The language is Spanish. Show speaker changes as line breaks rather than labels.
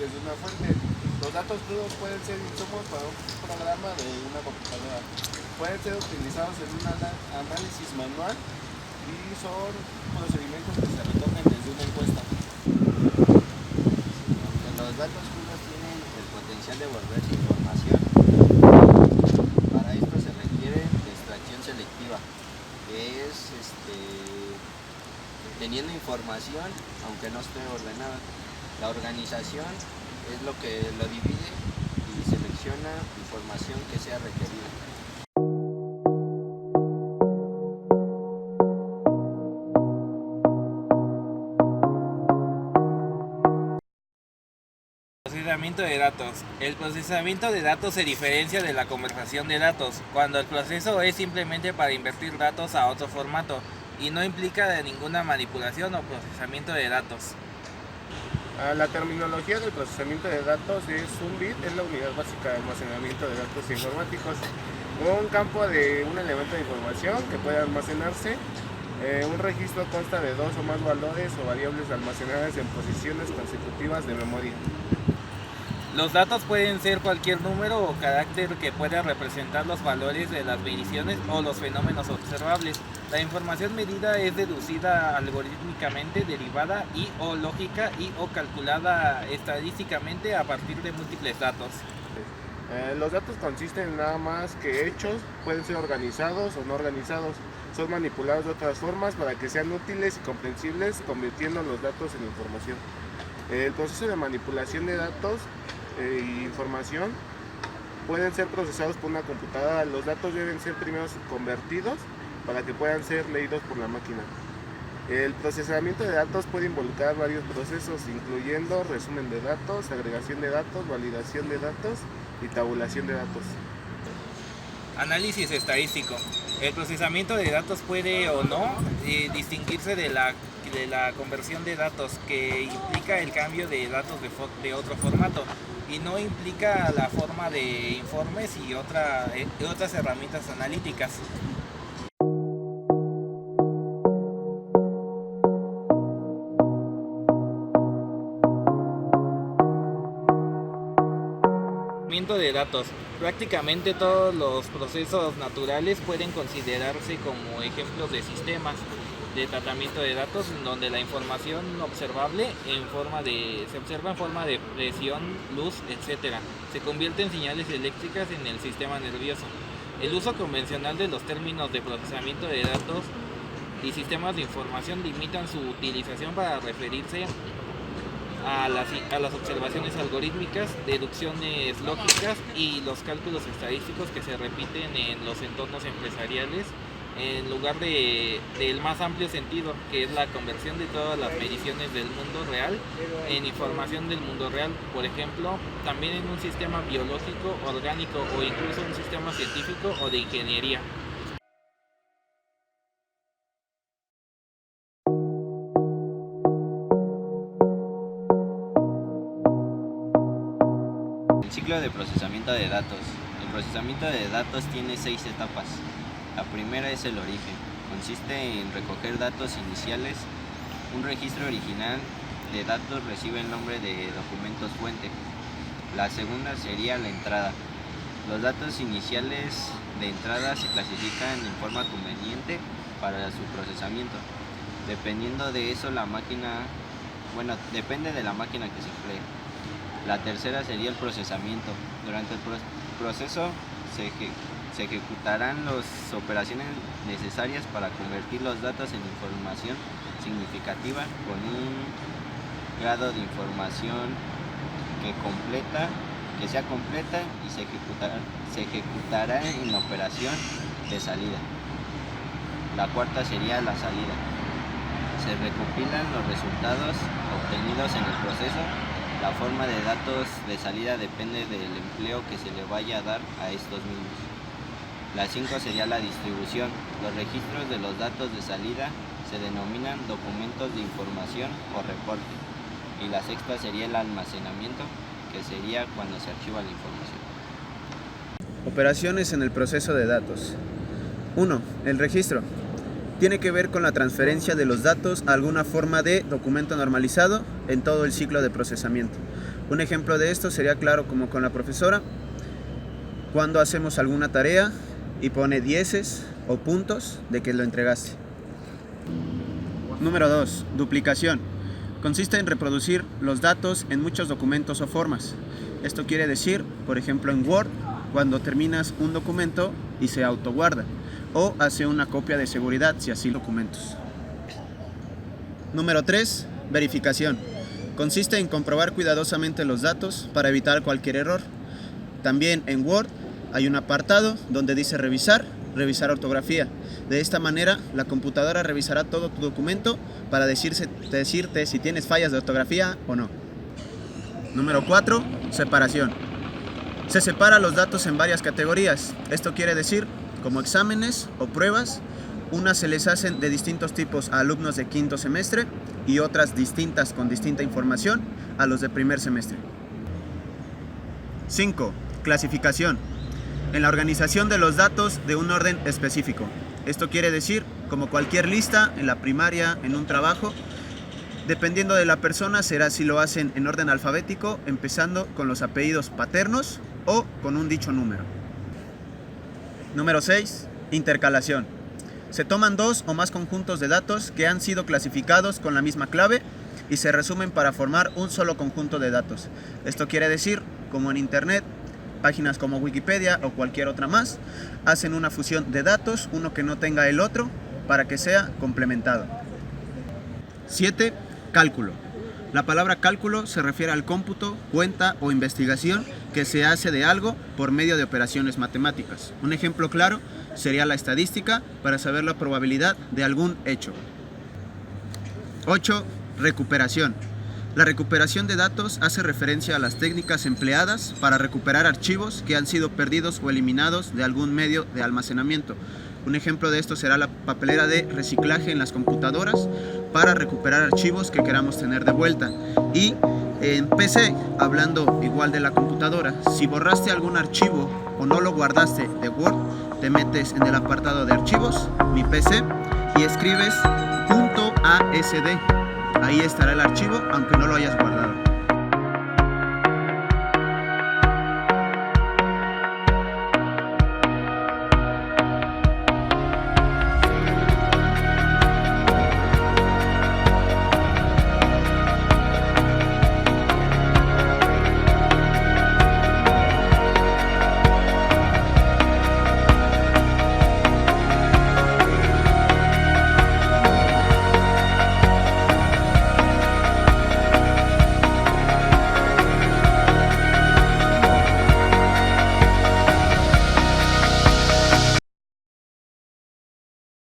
desde una fuente. Los datos crudos pueden ser insumos para un programa de una computadora. Pueden ser utilizados en un análisis manual y son procedimientos que se recogen desde una encuesta.
Aunque los datos crudos tienen el potencial de volverse información, para esto se requiere de extracción selectiva, que es teniendo información aunque no esté ordenada. La organización es lo que lo divide y selecciona información que sea requerida.
Procesamiento de datos. El procesamiento de datos se diferencia de la conversación de datos, cuando el proceso es simplemente para invertir datos a otro formato y no implica de ninguna manipulación o procesamiento de datos.
La terminología del procesamiento de datos es un bit, es la unidad básica de almacenamiento de datos informáticos. Un campo de un elemento de información que puede almacenarse. Un registro consta de dos o más valores o variables almacenadas en posiciones consecutivas de memoria.
Los datos pueden ser cualquier número o carácter que pueda representar los valores de las mediciones o los fenómenos observables. La información medida es deducida algorítmicamente, derivada y o lógica y o calculada estadísticamente a partir de múltiples datos.
Los datos consisten en nada más que hechos, pueden ser organizados o no organizados. Son manipulados de otras formas para que sean útiles y comprensibles, convirtiendo los datos en información. El proceso de manipulación de datos e información pueden ser procesados por una computadora. Los datos deben ser primero convertidos para que puedan ser leídos por la máquina. El procesamiento de datos puede involucrar varios procesos, incluyendo resumen de datos, agregación de datos, validación de datos y tabulación de datos.
Análisis estadístico. El procesamiento de datos puede o no distinguirse de la conversión de datos, que implica el cambio de datos de otro formato y no implica la forma de informes y otras herramientas analíticas. De datos. Prácticamente todos los procesos naturales pueden considerarse como ejemplos de sistemas de tratamiento de datos en donde la información observable se observa en forma de presión, luz, etc. Se convierte en señales eléctricas en el sistema nervioso. El uso convencional de los términos de procesamiento de datos y sistemas de información limitan su utilización para referirse a las observaciones algorítmicas, deducciones lógicas y los cálculos estadísticos que se repiten en los entornos empresariales, en lugar del más amplio sentido, que es la conversión de todas las mediciones del mundo real en información del mundo real. Por ejemplo, también en un sistema biológico, orgánico o incluso un sistema científico o de ingeniería.
El ciclo de procesamiento de datos. El procesamiento de datos tiene 6 etapas. La primera es el origen. Consiste en recoger datos iniciales. Un registro original de datos recibe el nombre de documentos fuente. La segunda sería la entrada. Los datos iniciales de entrada se clasifican en forma conveniente para su procesamiento. Dependiendo de eso, depende de la máquina que se emplee. La tercera sería el procesamiento. Durante el proceso se ejecutarán las operaciones necesarias para convertir los datos en información significativa con un grado de información que sea completa y se ejecutará en la operación de salida. La cuarta sería la salida. Se recopilan los resultados obtenidos en el proceso. La forma de datos de salida depende del empleo que se le vaya a dar a estos mismos. La 5 sería la distribución. Los registros de los datos de salida se denominan documentos de información o reporte. Y la sexta sería el almacenamiento, que sería cuando se archiva la información.
Operaciones en el proceso de datos. 1. El registro. tiene que ver con la transferencia de los datos a alguna forma de documento normalizado en todo el ciclo de procesamiento. Un ejemplo de esto sería claro como con la profesora, cuando hacemos alguna tarea y pone dieces o puntos de que lo entregaste. Número 2. Duplicación. Consiste en reproducir los datos en muchos documentos o formas. Esto quiere decir, por ejemplo, en Word, cuando terminas un documento y se autoguarda, o hace una copia de seguridad si así documentos. Número 3. Verificación. Consiste en comprobar cuidadosamente los datos para evitar cualquier error. También en Word hay un apartado donde dice revisar ortografía. De esta manera, la computadora revisará todo tu documento para decirte si tienes fallas de ortografía o no. Número 4. Separación. Se separa los datos en varias categorías. Esto quiere decir, como exámenes o pruebas, unas se les hacen de distintos tipos a alumnos de quinto semestre y otras distintas con distinta información a los de primer semestre. 5. Clasificación. En la organización de los datos de un orden específico. Esto quiere decir, como cualquier lista, en la primaria, en un trabajo, dependiendo de la persona será si lo hacen en orden alfabético, empezando con los apellidos paternos o con un dicho número. Número 6. Intercalación. Se toman dos o más conjuntos de datos que han sido clasificados con la misma clave y se resumen para formar un solo conjunto de datos. Esto quiere decir, como en Internet, páginas como Wikipedia o cualquier otra más, hacen una fusión de datos, uno que no tenga el otro, para que sea complementado. 7. Cálculo. La palabra cálculo se refiere al cómputo, cuenta o investigación que se hace de algo por medio de operaciones matemáticas. Un ejemplo claro sería la estadística para saber la probabilidad de algún hecho. 8. Recuperación. La recuperación de datos hace referencia a las técnicas empleadas para recuperar archivos que han sido perdidos o eliminados de algún medio de almacenamiento. Un ejemplo de esto será la papelera de reciclaje en las computadoras para recuperar archivos que queramos tener de vuelta. Y en PC, hablando igual de la computadora, si borraste algún archivo o no lo guardaste de Word, te metes en el apartado de archivos, mi PC, y escribes .asd. Ahí estará el archivo, aunque no lo hayas guardado.